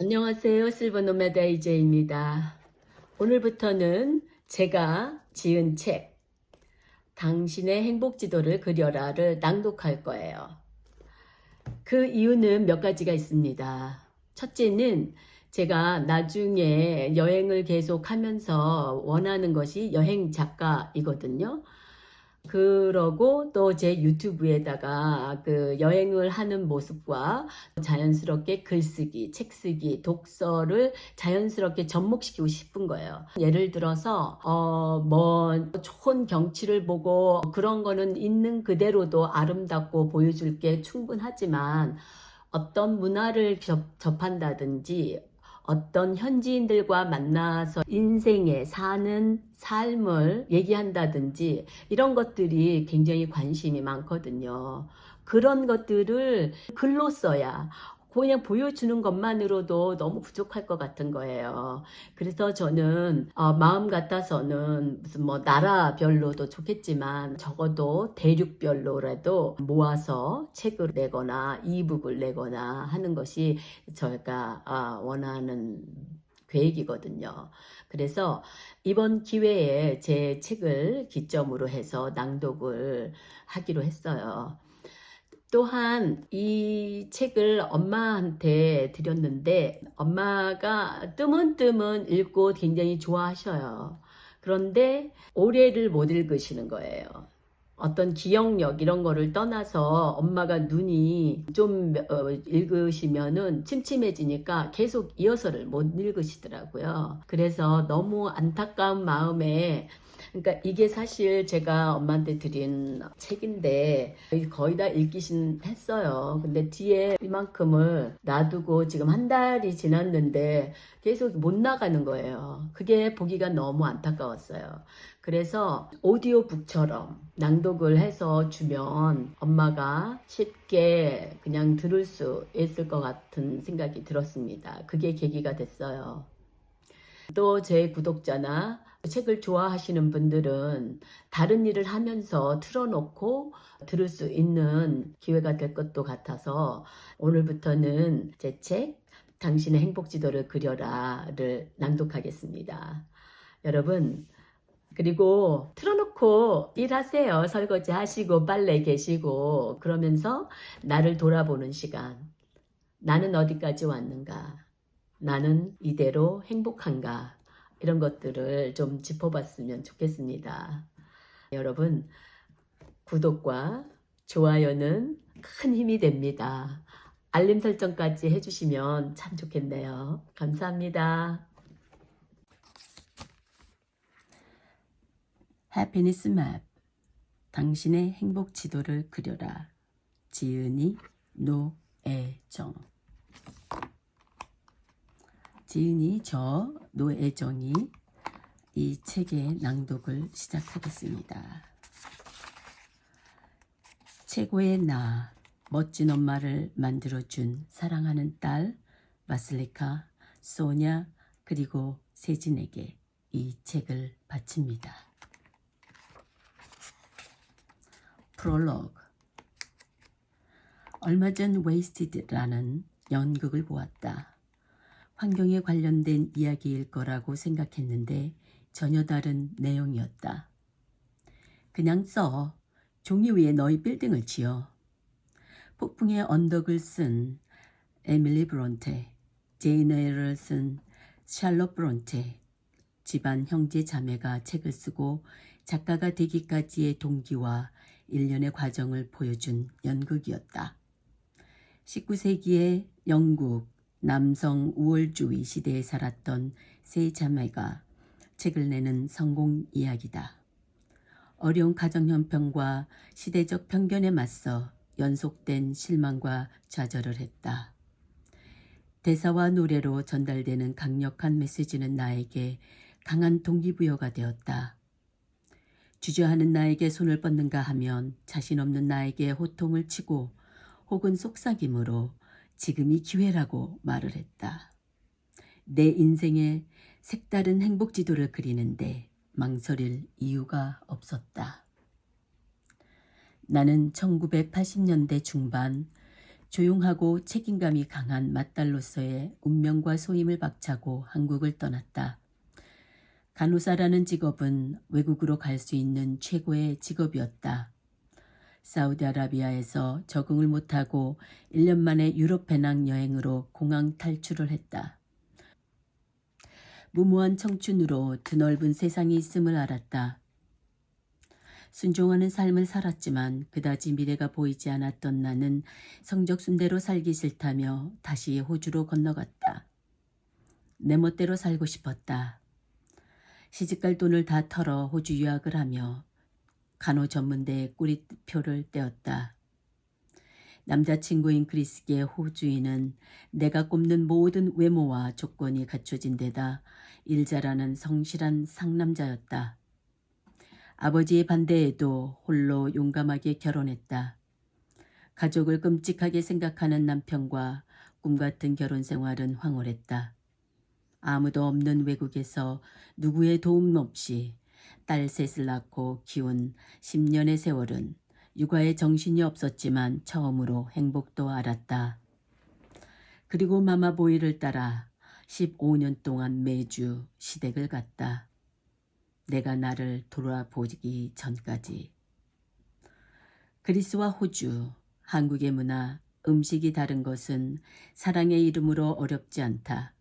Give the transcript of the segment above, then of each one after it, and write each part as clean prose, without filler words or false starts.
안녕하세요. 실버노마다 이제입니다. 오늘부터는 제가 지은 책 당신의 행복지도를 그려라를 낭독할 거예요. 그 이유는 몇 가지가 있습니다. 첫째는 제가 나중에 여행을 계속하면서 원하는 것이 여행 작가이거든요. 그러고 또 제 유튜브에다가 그 여행을 하는 모습과 자연스럽게 글쓰기, 책쓰기, 독서를 자연스럽게 접목시키고 싶은 거예요. 예를 들어서 뭐 좋은 경치를 보고 그런 거는 있는 그대로도 아름답고 보여줄 게 충분하지만 어떤 문화를 접한다든지 어떤 현지인들과 만나서 인생에 사는 삶을 얘기한다든지 이런 것들이 굉장히 관심이 많거든요. 그런 것들을 글로 써야 그냥 보여주는 것만으로도 너무 부족할 것 같은 거예요. 그래서 저는 마음 같아서는 무슨 뭐 나라별로도 좋겠지만 적어도 대륙별로라도 모아서 책을 내거나 이북을 내거나 하는 것이 저희가 원하는 계획이거든요. 그래서 이번 기회에 제 책을 기점으로 해서 낭독을 하기로 했어요. 또한 이 책을 엄마한테 드렸는데 엄마가 뜨문뜨문 읽고 굉장히 좋아하셔요. 그런데 올해를 못 읽으시는 거예요. 어떤 기억력 이런 거를 떠나서 엄마가 눈이 좀 읽으시면은 침침해지니까 계속 이어서를 못 읽으시더라고요. 그래서 너무 안타까운 마음에, 그러니까 이게 사실 제가 엄마한테 드린 책인데 거의 다 읽기신 했어요. 근데 뒤에 이만큼을 놔두고 지금 한 달이 지났는데 계속 못 나가는 거예요. 그게 보기가 너무 안타까웠어요. 그래서 오디오북처럼 낭독을 해서 주면 엄마가 쉽게 그냥 들을 수 있을 것 같은 생각이 들었습니다. 그게 계기가 됐어요. 또 제 구독자나 책을 좋아하시는 분들은 다른 일을 하면서 틀어놓고 들을 수 있는 기회가 될 것도 같아서 오늘부터는 제 책 당신의 행복지도를 그려라를 낭독하겠습니다. 여러분, 그리고 틀어놓고 일하세요. 설거지 하시고 빨래 개시고 그러면서 나를 돌아보는 시간. 나는 어디까지 왔는가? 나는 이대로 행복한가? 이런 것들을 좀 짚어봤으면 좋겠습니다. 여러분, 구독과 좋아요는 큰 힘이 됩니다. 알림 설정까지 해주시면 참 좋겠네요. 감사합니다. 해피니스 맵. 당신의 행복 지도를 그려라. 지은이 노애정. 지은이 저 노애정이 이 책의 낭독을 시작하겠습니다. 최고의 나, 멋진 엄마를 만들어준 사랑하는 딸 바슬리카, 소냐 그리고 세진에게 이 책을 바칩니다. 프롤로그. 얼마 전 웨이스티드라는 연극을 보았다. 환경에 관련된 이야기일 거라고 생각했는데 전혀 다른 내용이었다. 그냥 써. 종이 위에 너희 빌딩을 지어. 폭풍의 언덕을 쓴 에밀리 브론테, 제인 에이러를 쓴 샬롯 브론테, 집안 형제 자매가 책을 쓰고 작가가 되기까지의 동기와 일련의 과정을 보여준 연극이었다. 19세기의 영국 남성 우월주의 시대에 살았던 세 자매가 책을 내는 성공 이야기다. 어려운 가정 형편과 시대적 편견에 맞서 연속된 실망과 좌절을 했다. 대사와 노래로 전달되는 강력한 메시지는 나에게 강한 동기부여가 되었다. 주저하는 나에게 손을 뻗는가 하면 자신 없는 나에게 호통을 치고 혹은 속삭임으로 지금이 기회라고 말을 했다. 내 인생의 색다른 행복 지도를 그리는데 망설일 이유가 없었다. 나는 1980년대 중반 조용하고 책임감이 강한 맏딸로서의 운명과 소임을 박차고 한국을 떠났다. 간호사라는 직업은 외국으로 갈 수 있는 최고의 직업이었다. 사우디아라비아에서 적응을 못하고 1년 만에 유럽 배낭 여행으로 공항 탈출을 했다. 무모한 청춘으로 드넓은 세상이 있음을 알았다. 순종하는 삶을 살았지만 그다지 미래가 보이지 않았던 나는 성적순대로 살기 싫다며 다시 호주로 건너갔다. 내 멋대로 살고 싶었다. 시집갈 돈을 다 털어 호주 유학을 하며 간호전문대에 꾸리표를 떼었다. 남자친구인 크리스의 호주인은 내가 꼽는 모든 외모와 조건이 갖춰진 데다 일 잘하는 성실한 상남자였다. 아버지의 반대에도 홀로 용감하게 결혼했다. 가족을 끔찍하게 생각하는 남편과 꿈같은 결혼 생활은 황홀했다. 아무도 없는 외국에서 누구의 도움 없이 딸 셋을 낳고 키운 10년의 세월은 육아에 정신이 없었지만 처음으로 행복도 알았다. 그리고 마마보이를 따라 15년 동안 매주 시댁을 갔다. 내가 나를 돌아보기 전까지. 그리스와 호주, 한국의 문화, 음식이 다른 것은 사랑의 이름으로 어렵지 않다.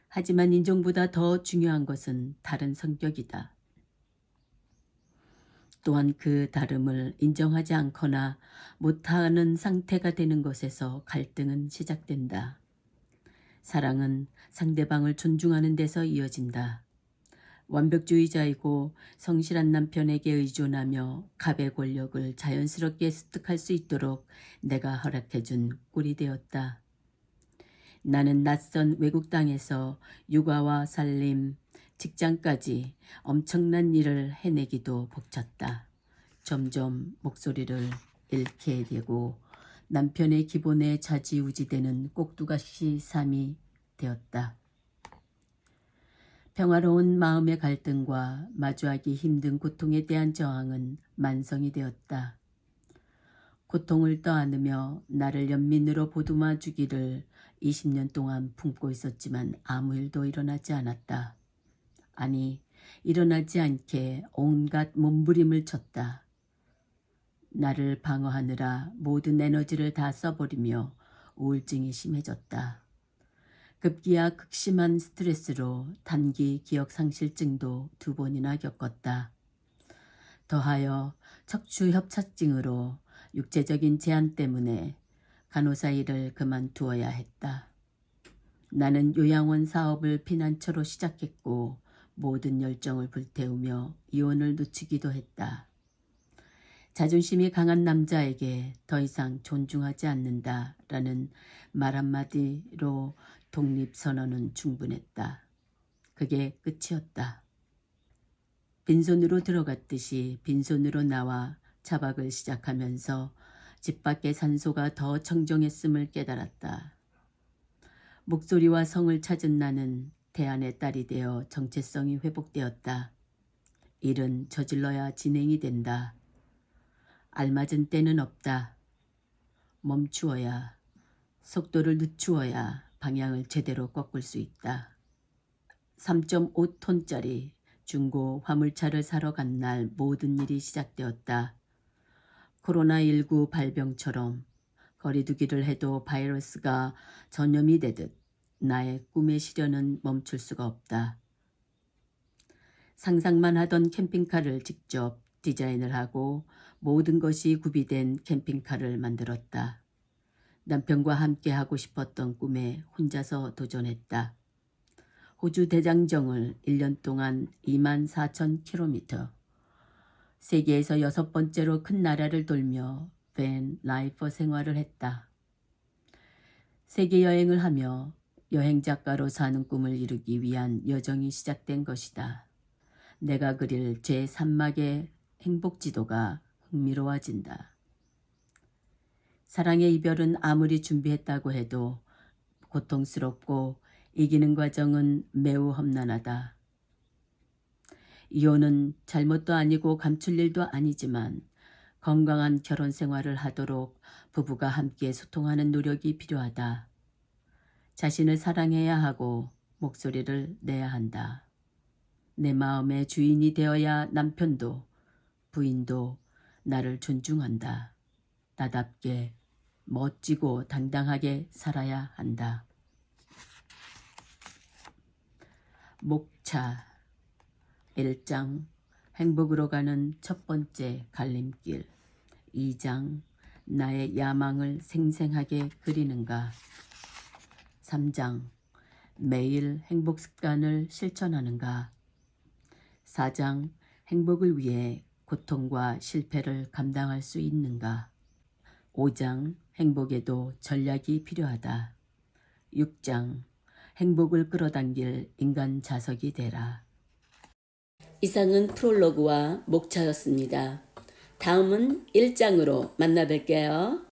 하지만 인종보다 더 중요한 것은 다른 성격이다. 또한 그 다름을 인정하지 않거나 못하는 상태가 되는 것에서 갈등은 시작된다. 사랑은 상대방을 존중하는 데서 이어진다. 완벽주의자이고 성실한 남편에게 의존하며 갑의 권력을 자연스럽게 습득할 수 있도록 내가 허락해준 꼴이 되었다. 나는 낯선 외국 땅에서 육아와 살림, 직장까지 엄청난 일을 해내기도 벅찼다. 점점 목소리를 잃게 되고 남편의 기본에 좌지우지되는 꼭두가시 삶이 되었다. 평화로운 마음의 갈등과 마주하기 힘든 고통에 대한 저항은 만성이 되었다. 고통을 떠안으며 나를 연민으로 보듬어 주기를 20년 동안 품고 있었지만 아무 일도 일어나지 않았다. 아니, 일어나지 않게 온갖 몸부림을 쳤다. 나를 방어하느라 모든 에너지를 다 써버리며 우울증이 심해졌다. 급기야 극심한 스트레스로 단기 기억 상실증도 2번이나 겪었다. 더하여 척추 협착증으로 육체적인 제한 때문에 간호사 일을 그만두어야 했다. 나는 요양원 사업을 피난처로 시작했고 모든 열정을 불태우며 이혼을 늦추기도 했다. 자존심이 강한 남자에게 더 이상 존중하지 않는다라는 말 한마디로 독립선언은 충분했다. 그게 끝이었다. 빈손으로 들어갔듯이 빈손으로 나와 차박을 시작하면서 집 밖의 산소가 더 청정했음을 깨달았다. 목소리와 성을 찾은 나는 태안의 딸이 되어 정체성이 회복되었다. 일은 저질러야 진행이 된다. 알맞은 때는 없다. 멈추어야, 속도를 늦추어야 방향을 제대로 꺾을 수 있다. 3.5톤짜리 중고 화물차를 사러 간 날 모든 일이 시작되었다. 코로나19 발병처럼 거리두기를 해도 바이러스가 전염이 되듯 나의 꿈의 시련은 멈출 수가 없다. 상상만 하던 캠핑카를 직접 디자인을 하고 모든 것이 구비된 캠핑카를 만들었다. 남편과 함께 하고 싶었던 꿈에 혼자서 도전했다. 호주 대장정을 1년 동안 24,000km, 세계에서 6번째로 큰 나라를 돌며 밴 라이퍼 생활을 했다. 세계 여행을 하며 여행 작가로 사는 꿈을 이루기 위한 여정이 시작된 것이다. 내가 그릴 제3막의 행복지도가 흥미로워진다. 사랑의 이별은 아무리 준비했다고 해도 고통스럽고 이기는 과정은 매우 험난하다. 이혼은 잘못도 아니고 감출 일도 아니지만 건강한 결혼 생활을 하도록 부부가 함께 소통하는 노력이 필요하다. 자신을 사랑해야 하고 목소리를 내야 한다. 내 마음의 주인이 되어야 남편도 부인도 나를 존중한다. 나답게 멋지고 당당하게 살아야 한다. 목차 1장 행복으로 가는 첫 번째 갈림길. 2장 나의 야망을 생생하게 그리는가. 3장 매일 행복 습관을 실천하는가. 4장 행복을 위해 고통과 실패를 감당할 수 있는가. 5장 행복에도 전략이 필요하다. 6장 행복을 끌어당길 인간 자석이 되라. 이상은 프롤로그와 목차였습니다. 다음은 1장으로 만나 뵐게요.